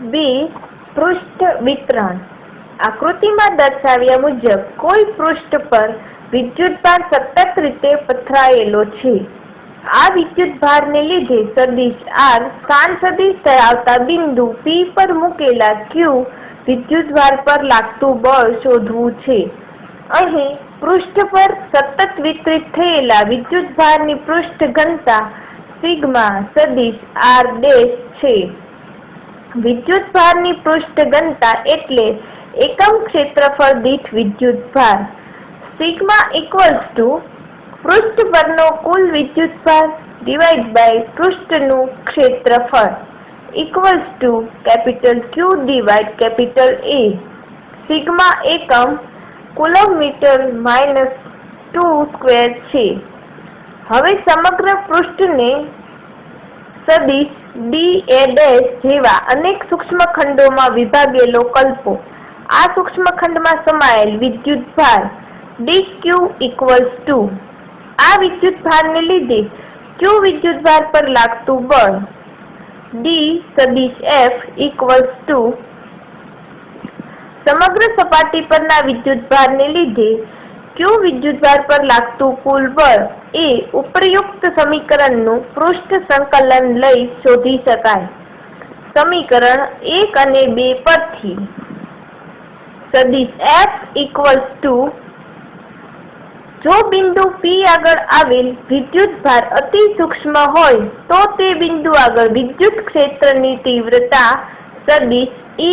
બી. પૃષ્ઠ વિતરણ. આકૃતિમાં દર્શાવ્યા મુજબ કોઈ પૃષ્ઠ પર વિદ્યુતભાર સતત રીતે પથરાયેલો છે. આ વિદ્યુતભારને લીધે સદિશ R સ્થાન સદિશ ધરાવતા બિંદુ P પર મૂકેલા Q વિદ્યુતભાર પર લાગતું બળ શોધવું છે. અહીં પૃષ્ઠ પર સતત વિતરિત થયેલા વિદ્યુતભારની પૃષ્ઠ ઘનતા સિગ્મા સદિશ R' છે. વિદ્યુતભારની પૃષ્ઠ ઘનતા એટલે એકમ ક્ષેત્રફળ દીઠ વિદ્યુતભાર. સિગ્મા પૃષ્ઠ પરનો કુલ વિદ્યુતભાર / પૃષ્ઠનું ક્ષેત્રફળ Q/A. સિગ્મા એકમ કુલમ્બ/2 છે. હવે સમગ્ર પૃષ્ઠને સદિશ dA' જેવા અનેક સૂક્ષ્મખંડોમાં વિભાગેલો કલ્પો. આ સૂક્ષ્મખંડમાં સમાયેલ વિદ્યુતભાર dQ આ વિદ્યુતભારને લીધે Q વિદ્યુતભાર પર લાગતું બળ dF સમગ્ર સપાટી પરના વિદ્યુતભારને લીધે Q વિદ્યુતભાર પર લાગતું કુલ બળ એ ઉપર્યુક્ત સમીકરણનું પૃષ્ઠ સંકલન લઈ શોધી શકાય. સમીકરણ 1 અને 2 પરથી સદિશ F જો બિંદુ P આગળ આવેલ વિદ્યુતભાર અતિ સૂક્ષ્મ હોય તો તે બિંદુ આગળ વિદ્યુત ક્ષેત્રની તીવ્રતા સદિશ E